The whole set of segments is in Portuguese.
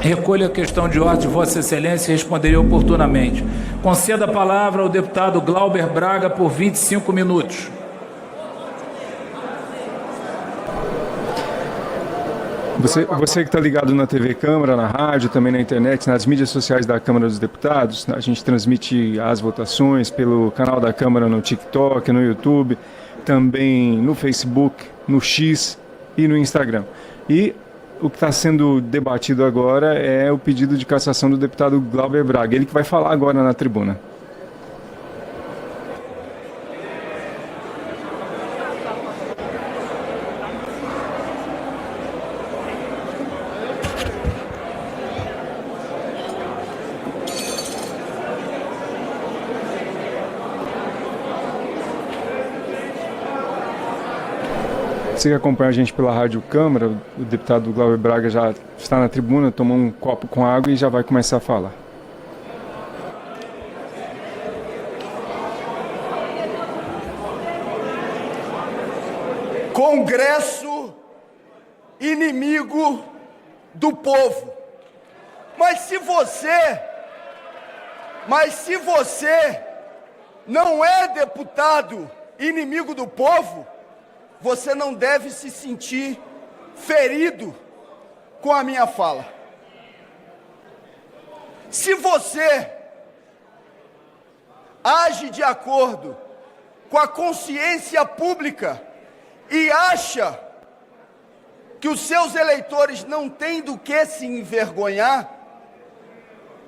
Recolho a questão de ordem de Vossa Excelência e responderei oportunamente. Conceda a palavra ao deputado Glauber Braga por 25 minutos. Você que está ligado na TV Câmara, na rádio, também na internet, nas mídias sociais da Câmara dos Deputados, a gente transmite as votações pelo canal da Câmara no TikTok, no YouTube, também no Facebook, no X e no Instagram. E o que está sendo debatido agora é o pedido de cassação do deputado Glauber Braga, ele que vai falar agora na tribuna. Você que acompanha a gente pela Rádio Câmara, o deputado Glauber Braga já está na tribuna, tomou um copo com água e já vai começar a falar. Congresso inimigo do povo. Mas se você não é deputado inimigo do povo, você não deve se sentir ferido com a minha fala. Se você age de acordo com a consciência pública e acha que os seus eleitores não têm do que se envergonhar,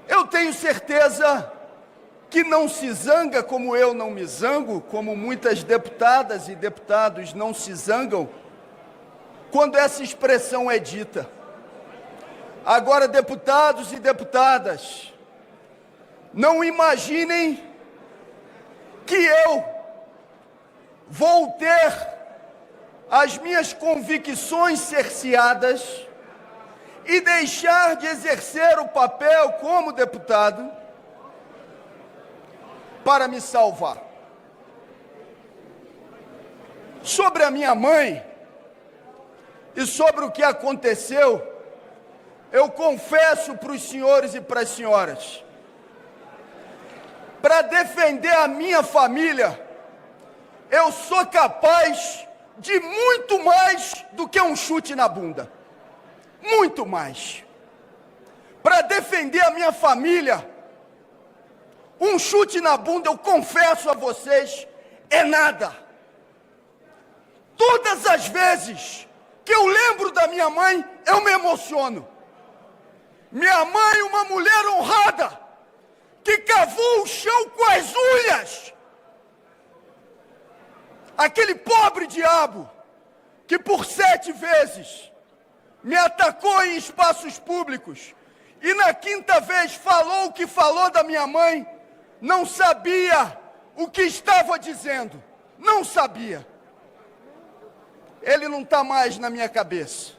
eu tenho certeza que não se zanga como eu não me zango, como muitas deputadas e deputados não se zangam, quando essa expressão é dita. Agora, deputados e deputadas, não imaginem que eu vou ter as minhas convicções cerceadas e deixar de exercer o papel como deputado para me salvar. Sobre a minha mãe e sobre o que aconteceu, eu confesso para os senhores e para as senhoras, para defender a minha família, eu sou capaz de muito mais do que um chute na bunda. Muito mais. Para defender a minha família, um chute na bunda, eu confesso a vocês, é nada. Todas as vezes que eu lembro da minha mãe, eu me emociono. Minha mãe, uma mulher honrada, que cavou o chão com as unhas. Aquele pobre diabo, que por 7 vezes me atacou em espaços públicos, e na 5ª vez falou o que falou da minha mãe, não sabia o que estava dizendo, não sabia. Ele não está mais na minha cabeça.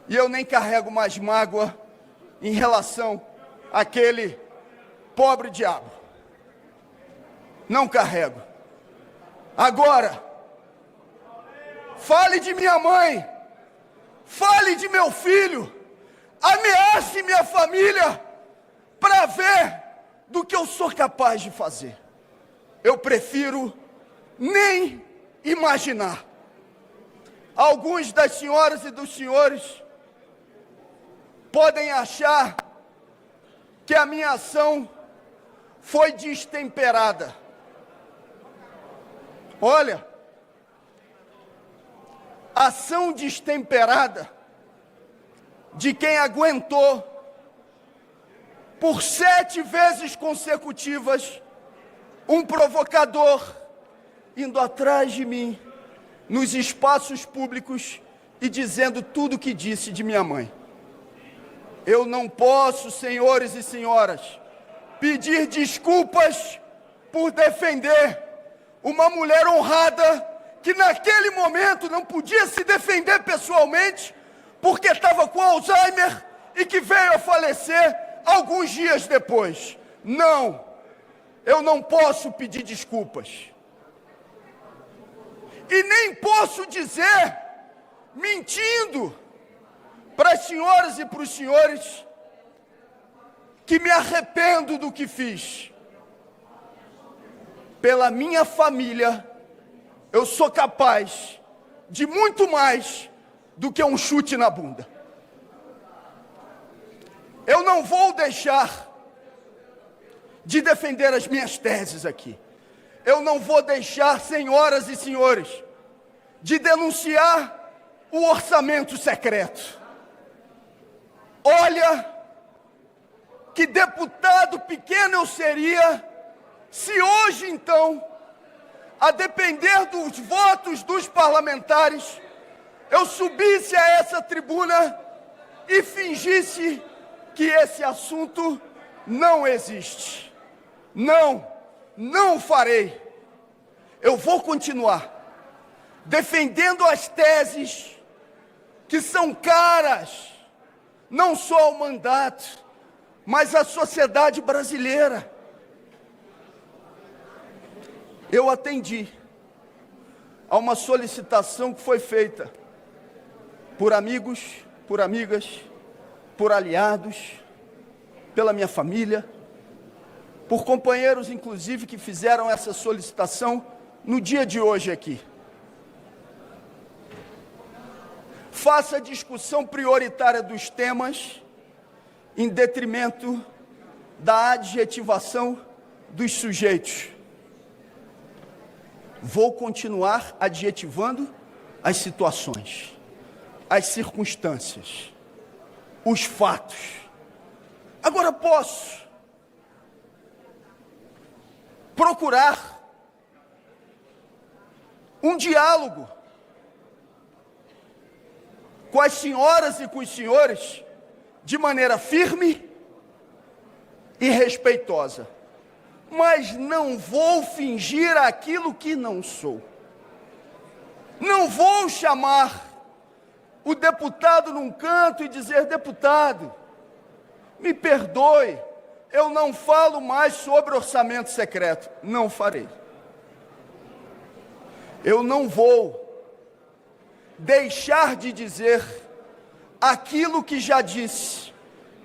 E eu nem carrego mais mágoa em relação àquele pobre diabo. Não carrego. Agora, fale de minha mãe, fale de meu filho, ameace minha família para ver do que eu sou capaz de fazer. Eu prefiro nem imaginar. Alguns das senhoras e dos senhores podem achar que a minha ação foi destemperada. Olha, ação destemperada de quem aguentou por 7 vezes consecutivas um provocador indo atrás de mim nos espaços públicos e dizendo tudo o que disse de minha mãe. Eu não posso, senhores e senhoras, pedir desculpas por defender uma mulher honrada que naquele momento não podia se defender pessoalmente porque estava com Alzheimer e que veio a falecer alguns dias depois. Não, eu não posso pedir desculpas. E nem posso dizer, mentindo, para as senhoras e para os senhores que me arrependo do que fiz. Pela minha família, eu sou capaz de muito mais do que um chute na bunda. Eu não vou deixar de defender as minhas teses aqui. Eu não vou deixar, senhoras e senhores, de denunciar o orçamento secreto. Olha, que deputado pequeno eu seria se hoje, então, a depender dos votos dos parlamentares, eu subisse a essa tribuna e fingisse que esse assunto não existe. Não farei. Eu vou continuar defendendo as teses que são caras, não só ao mandato, mas à sociedade brasileira. Eu atendi a uma solicitação que foi feita por amigos, por amigas, por aliados, pela minha família, por companheiros, inclusive, que fizeram essa solicitação no dia de hoje aqui. Faça a discussão prioritária dos temas em detrimento da adjetivação dos sujeitos. Vou continuar adjetivando as situações, as circunstâncias, os fatos. Agora posso procurar um diálogo com as senhoras e com os senhores de maneira firme e respeitosa. Mas não vou fingir aquilo que não sou. Não vou chamar o deputado num canto e dizer: deputado, me perdoe, eu não falo mais sobre orçamento secreto. Não farei. Eu não vou deixar de dizer aquilo que já disse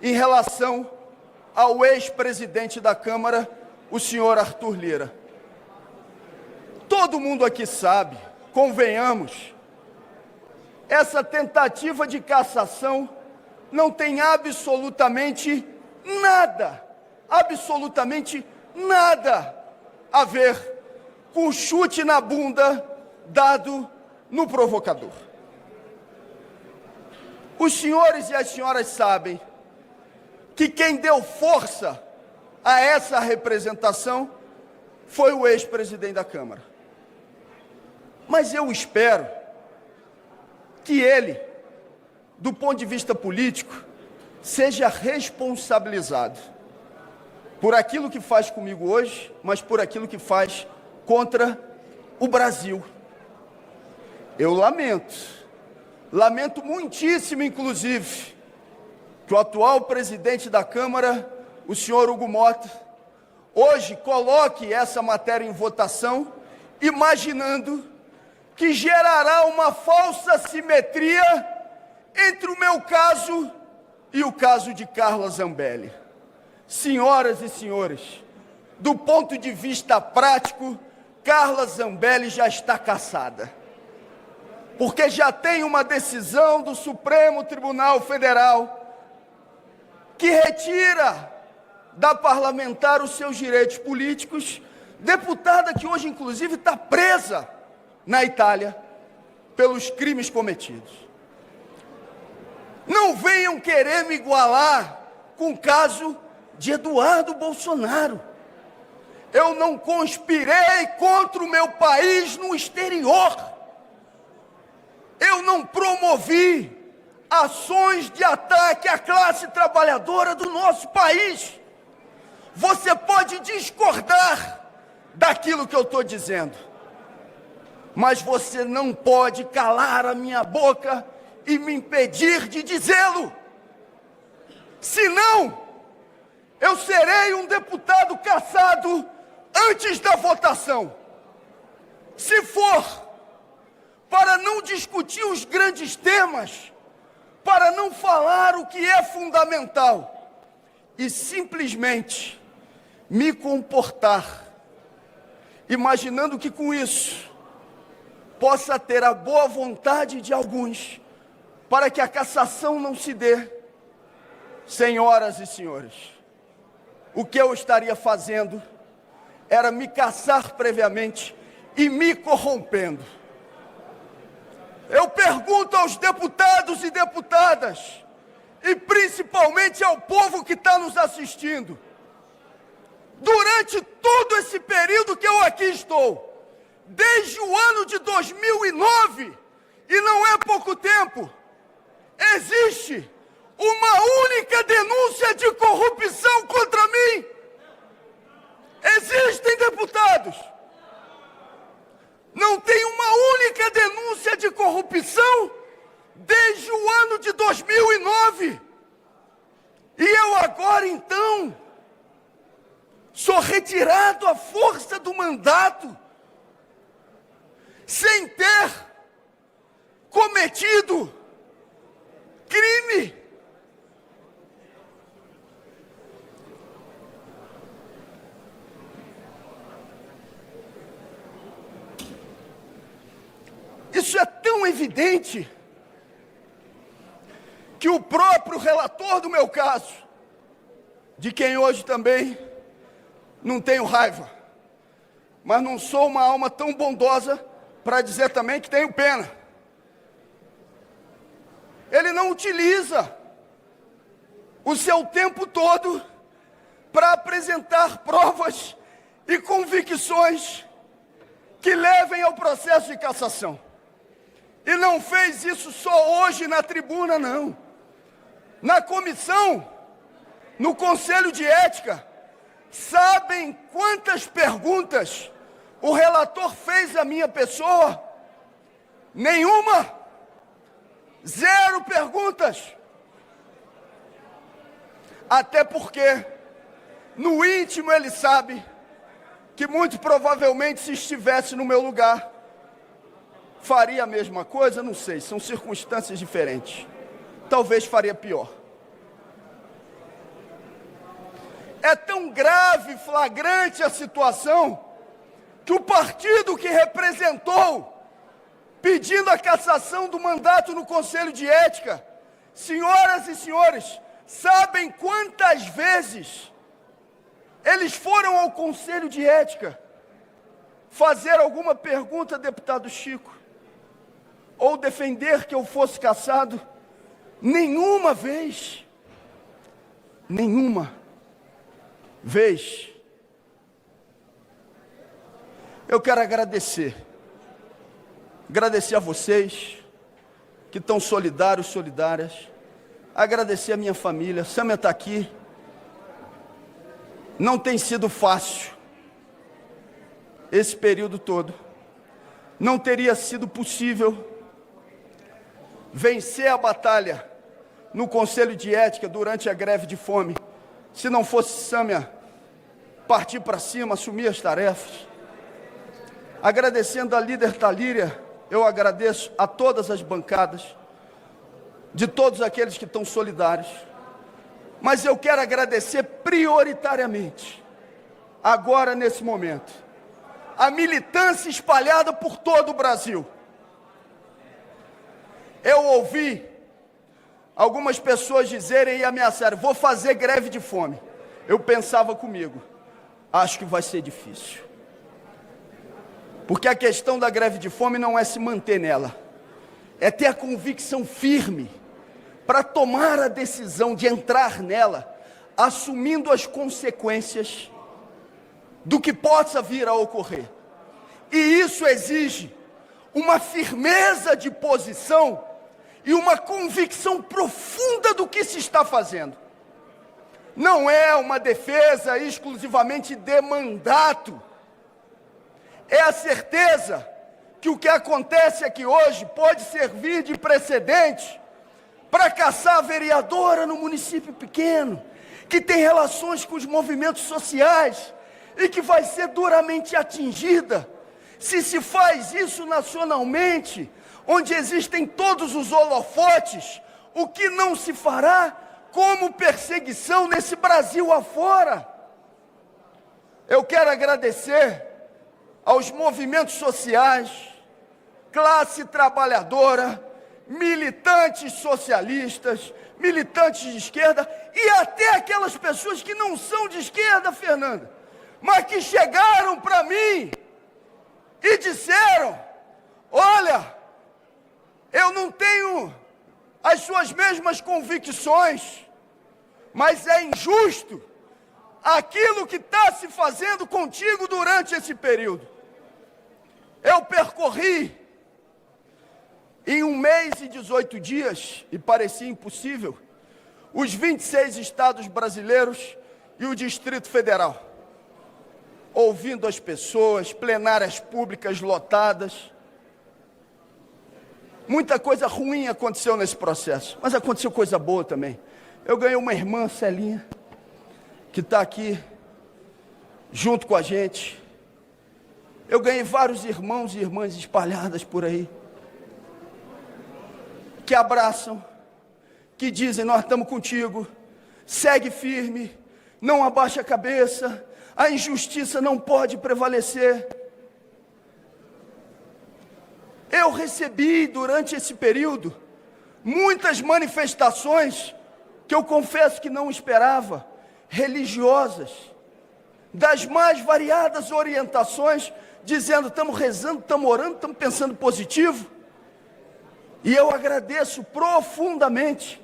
em relação ao ex-presidente da Câmara, o senhor Arthur Lira. Todo mundo aqui sabe, convenhamos, essa tentativa de cassação não tem absolutamente nada a ver com o chute na bunda dado no provocador. Os senhores e as senhoras sabem que quem deu força a essa representação foi o ex-presidente da Câmara. Mas eu espero que ele, do ponto de vista político, seja responsabilizado por aquilo que faz comigo hoje, mas por aquilo que faz contra o Brasil. Eu lamento muitíssimo, inclusive, que o atual presidente da Câmara, o senhor Hugo Mota, hoje coloque essa matéria em votação, imaginando que gerará uma falsa simetria entre o meu caso e o caso de Carla Zambelli. Senhoras e senhores, do ponto de vista prático, Carla Zambelli já está cassada, porque já tem uma decisão do Supremo Tribunal Federal que retira da parlamentar os seus direitos políticos, deputada que hoje, inclusive, está presa na Itália pelos crimes cometidos. Não venham querer me igualar com o caso de Eduardo Bolsonaro. Eu não conspirei contra o meu país no exterior. Eu não promovi ações de ataque à classe trabalhadora do nosso país. Você pode discordar daquilo que eu estou dizendo, mas você não pode calar a minha boca e me impedir de dizê-lo. Senão, eu serei um deputado cassado antes da votação. Se for para não discutir os grandes temas, para não falar o que é fundamental e simplesmente me comportar, imaginando que com isso possa ter a boa vontade de alguns para que a cassação não se dê. Senhoras e senhores, o que eu estaria fazendo era me cassar previamente e me corrompendo. Eu pergunto aos deputados e deputadas, e principalmente ao povo que está nos assistindo, durante todo esse período que eu aqui estou, desde o ano de 2009, e não é pouco tempo, existe uma única denúncia de corrupção contra mim? Existem, deputados? Não tem uma única denúncia de corrupção desde o ano de 2009. E eu agora, então, sou retirado à força do mandato, sem ter cometido crime. Isso é tão evidente que o próprio relator do meu caso, de quem hoje também não tenho raiva, mas não sou uma alma tão bondosa para dizer também que tenho pena, ele não utiliza o seu tempo todo para apresentar provas e convicções que levem ao processo de cassação. E não fez isso só hoje na tribuna, não. Na comissão, no Conselho de Ética, sabem quantas perguntas o relator fez à minha pessoa? Nenhuma. 0 perguntas. Até porque, no íntimo, ele sabe que muito provavelmente, se estivesse no meu lugar, faria a mesma coisa? Não sei, são circunstâncias diferentes. Talvez faria pior. É tão grave, flagrante a situação, que o partido que representou, pedindo a cassação do mandato no Conselho de Ética, senhoras e senhores, sabem quantas vezes eles foram ao Conselho de Ética fazer alguma pergunta, deputado Chico, ou defender que eu fosse cassado? Nenhuma vez. Nenhuma vez. Eu quero agradecer a vocês que estão solidários, solidárias, agradecer a minha família. Sâmia está aqui. Não tem sido fácil esse período todo. Não teria sido possível vencer a batalha no Conselho de Ética durante a greve de fome, se não fosse Sâmia partir para cima, assumir as tarefas. Agradecendo a líder Talíria, eu agradeço a todas as bancadas, de todos aqueles que estão solidários, mas eu quero agradecer prioritariamente, agora nesse momento, a militância espalhada por todo o Brasil. Eu ouvi algumas pessoas dizerem e ameaçarem: vou fazer greve de fome. Eu pensava comigo, acho que vai ser difícil. Porque a questão da greve de fome não é se manter nela, é ter a convicção firme para tomar a decisão de entrar nela, assumindo as consequências do que possa vir a ocorrer. E isso exige uma firmeza de posição e uma convicção profunda do que se está fazendo. Não é uma defesa exclusivamente de mandato, é a certeza que o que acontece aqui hoje pode servir de precedente para caçar a vereadora no município pequeno, que tem relações com os movimentos sociais e que vai ser duramente atingida se se faz isso nacionalmente, onde existem todos os holofotes, o que não se fará como perseguição nesse Brasil afora. Eu quero agradecer aos movimentos sociais, classe trabalhadora, militantes socialistas, militantes de esquerda e até aquelas pessoas que não são de esquerda, Fernanda, mas que chegaram para mim e disseram: olha, eu não tenho as suas mesmas convicções, mas é injusto aquilo que está se fazendo contigo durante esse período. Eu percorri em 1 mês e 18 dias, e parecia impossível, os 26 estados brasileiros e o Distrito Federal, ouvindo as pessoas, plenárias públicas lotadas. Muita coisa ruim aconteceu nesse processo, mas aconteceu coisa boa também. Eu ganhei uma irmã, Celinha, que está aqui junto com a gente. Eu ganhei vários irmãos e irmãs espalhadas por aí, que abraçam, que dizem: nós estamos contigo, segue firme, não abaixa a cabeça, a injustiça não pode prevalecer. Eu recebi durante esse período muitas manifestações que eu confesso que não esperava, religiosas, das mais variadas orientações, dizendo: estamos rezando, estamos orando, estamos pensando positivo. E eu agradeço profundamente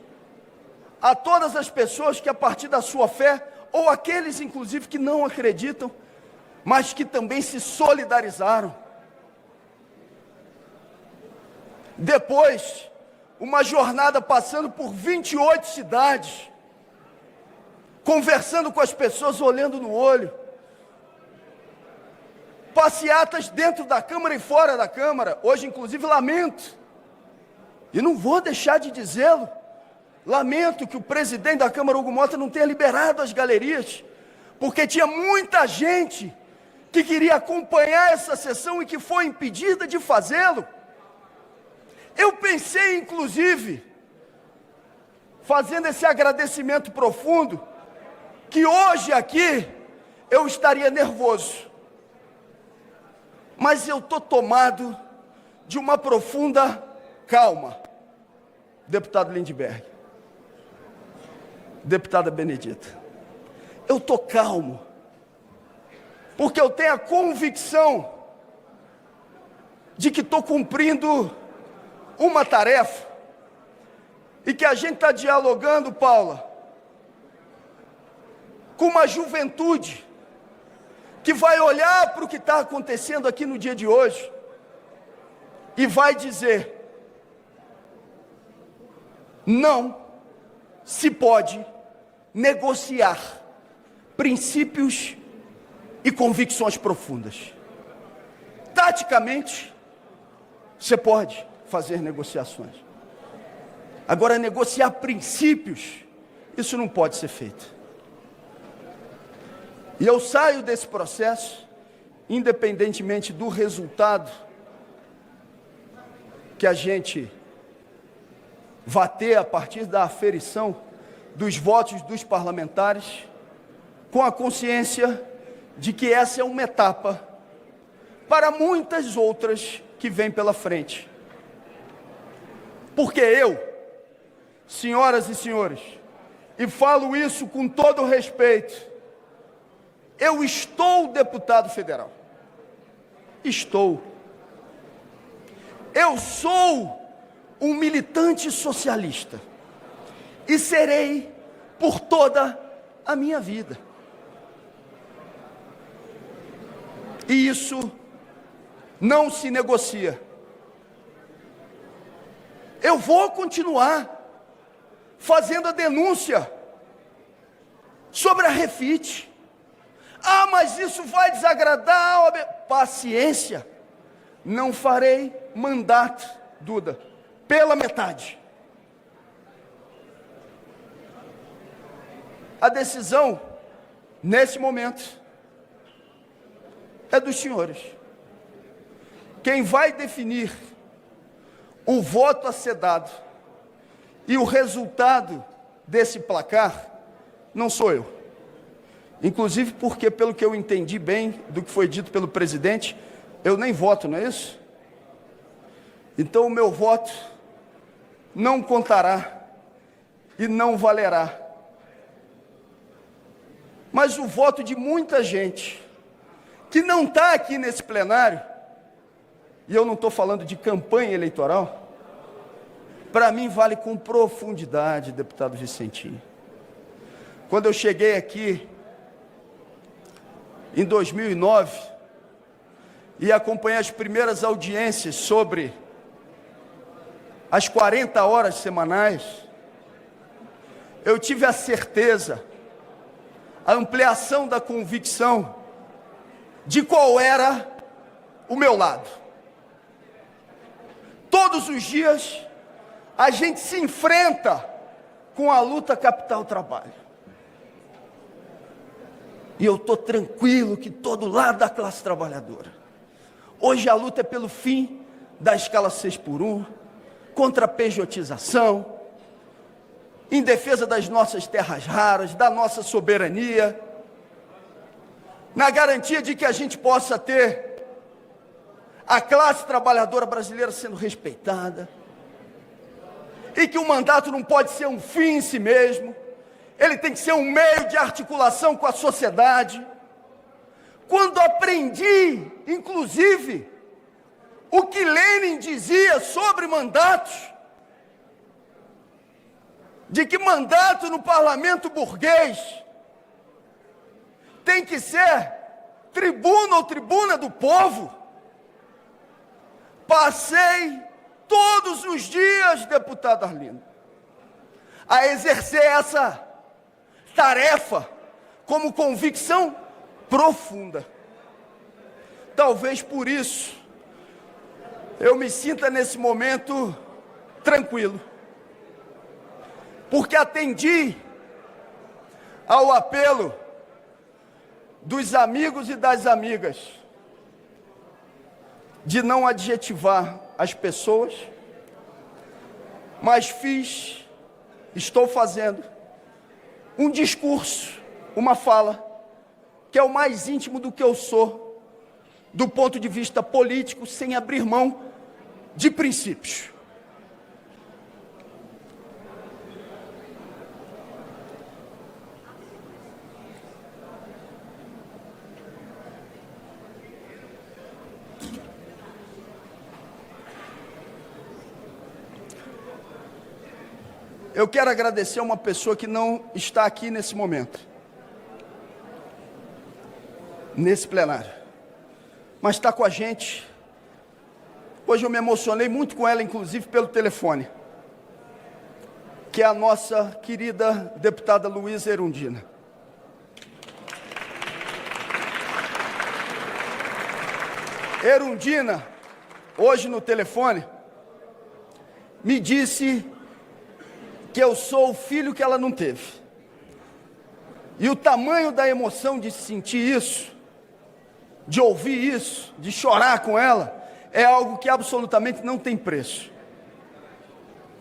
a todas as pessoas que, a partir da sua fé, ou aqueles inclusive que não acreditam, mas que também se solidarizaram. Depois, uma jornada passando por 28 cidades, conversando com as pessoas, olhando no olho, passeatas dentro da Câmara e fora da Câmara. Hoje, inclusive, lamento, e não vou deixar de dizê-lo, lamento que o presidente da Câmara, Hugo Mota, não tenha liberado as galerias, porque tinha muita gente que queria acompanhar essa sessão e que foi impedida de fazê-lo. Eu pensei, inclusive, fazendo esse agradecimento profundo, que hoje aqui eu estaria nervoso, mas eu estou tomado de uma profunda calma. Deputado Lindbergh, deputada Benedita, eu estou calmo, porque eu tenho a convicção de que estou cumprindo uma tarefa, e que a gente está dialogando, Paula, com uma juventude que vai olhar para o que está acontecendo aqui no dia de hoje e vai dizer: não se pode negociar princípios e convicções profundas. Taticamente, você pode fazer negociações. Agora, negociar princípios, isso não pode ser feito. E eu saio desse processo, independentemente do resultado que a gente vai ter a partir da aferição dos votos dos parlamentares, com a consciência de que essa é uma etapa para muitas outras que vêm pela frente. Porque eu, senhoras e senhores, e falo isso com todo respeito, eu estou deputado federal. Estou. Eu sou um militante socialista e serei por toda a minha vida. E isso não se negocia. Eu vou continuar fazendo a denúncia sobre a Refit. Ah, mas isso vai desagradar a OAB. Paciência, não farei mandato, Duda, pela metade. A decisão, nesse momento, é dos senhores. Quem vai definir o voto a ser dado E o resultado desse placar não sou eu. Inclusive porque, pelo que eu entendi bem do que foi dito pelo presidente, eu nem voto, não é isso? Então o meu voto não contará e não valerá. Mas o voto de muita gente que não está aqui nesse plenário, e eu não estou falando de campanha eleitoral, para mim vale com profundidade, deputado Vicentinho. Quando eu cheguei aqui em 2009 e acompanhei as primeiras audiências sobre as 40 horas semanais, eu tive a certeza, a ampliação da convicção de qual era o meu lado. Todos os dias a gente se enfrenta com a luta capital-trabalho. E eu estou tranquilo que todo lado da classe trabalhadora. Hoje a luta é pelo fim da escala 6x1, contra a pejotização, em defesa das nossas terras raras, da nossa soberania, na garantia de que a gente possa ter a classe trabalhadora brasileira sendo respeitada, e que o mandato não pode ser um fim em si mesmo, ele tem que ser um meio de articulação com a sociedade. Quando aprendi, inclusive, o que Lenin dizia sobre mandatos, de que mandato no parlamento burguês tem que ser tribuno ou tribuna do povo, passei todos os dias, deputado Arlindo, a exercer essa tarefa como convicção profunda. Talvez por isso eu me sinta nesse momento tranquilo, porque atendi ao apelo dos amigos e das amigas de não adjetivar as pessoas, mas estou fazendo um discurso, uma fala, que é o mais íntimo do que eu sou, do ponto de vista político, sem abrir mão de princípios. Eu quero agradecer a uma pessoa que não está aqui nesse momento, nesse plenário, mas está com a gente. Hoje eu me emocionei muito com ela, inclusive pelo telefone, que é a nossa querida deputada Luísa Erundina. Erundina, hoje no telefone, me disse que eu sou o filho que ela não teve. E o tamanho da emoção de sentir isso, de ouvir isso, de chorar com ela, é algo que absolutamente não tem preço.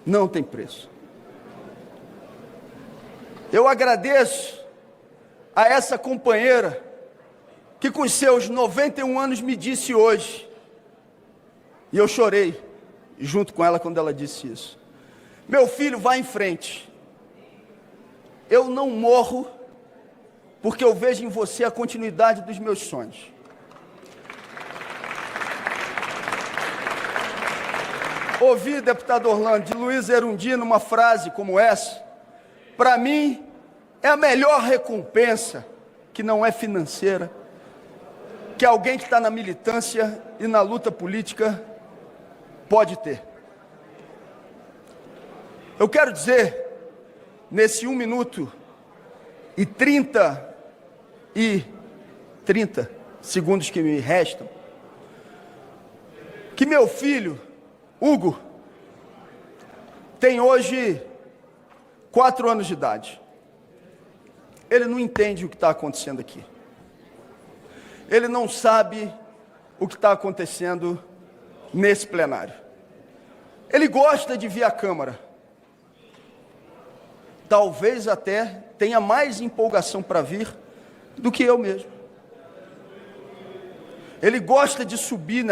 Não tem preço. Eu agradeço a essa companheira que com seus 91 anos me disse hoje, e eu chorei junto com ela quando ela disse isso: meu filho, vá em frente. Eu não morro porque eu vejo em você a continuidade dos meus sonhos. Ouvi, deputado Orlando, de Luísa Erundina uma frase como essa, para mim é a melhor recompensa, que não é financeira, que alguém que está na militância e na luta política pode ter. Eu quero dizer, nesse 1 minuto e 30 segundos que me restam, que meu filho, Hugo, tem hoje 4 anos de idade. Ele não entende o que está acontecendo aqui. Ele não sabe o que está acontecendo nesse plenário. Ele gosta de vir à Câmara. talvez até tenha mais empolgação para vir do que eu mesmo. Ele gosta de subir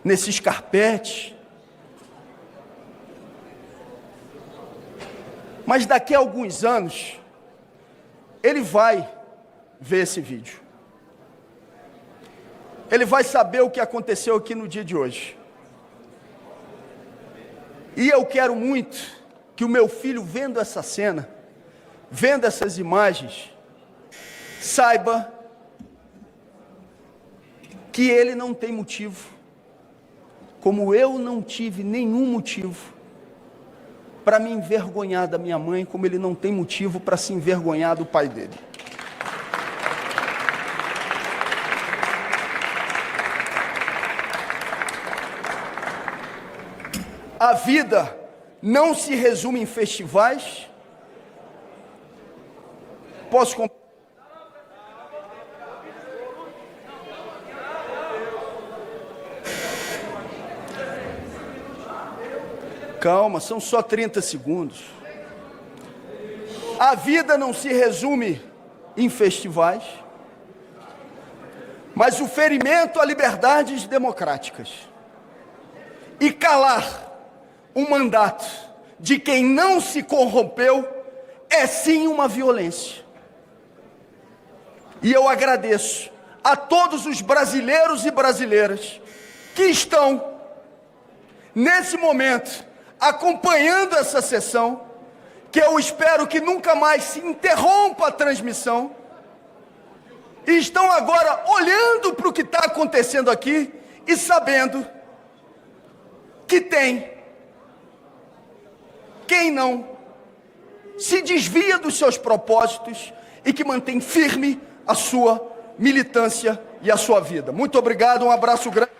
nesses carpetes. Mas daqui a alguns anos, ele vai ver esse vídeo. Ele vai saber o que aconteceu aqui no dia de hoje. E eu quero muito que o meu filho, vendo essa cena, vendo essas imagens, saiba que ele não tem motivo, como eu não tive nenhum motivo para me envergonhar da minha mãe, como ele não tem motivo para se envergonhar do pai dele. A vida não se resume em festivais. Posso Calma, são só 30 segundos. A vida não se resume em festivais, mas o ferimento a liberdades democráticas e calar um mandato de quem não se corrompeu é sim uma violência. E eu agradeço a todos os brasileiros e brasileiras que estão, nesse momento, acompanhando essa sessão, que eu espero que nunca mais se interrompa a transmissão, e estão agora olhando para o que está acontecendo aqui e sabendo que tem quem não se desvia dos seus propósitos e que mantém firme a sua militância e a sua vida. Muito obrigado, um abraço grande.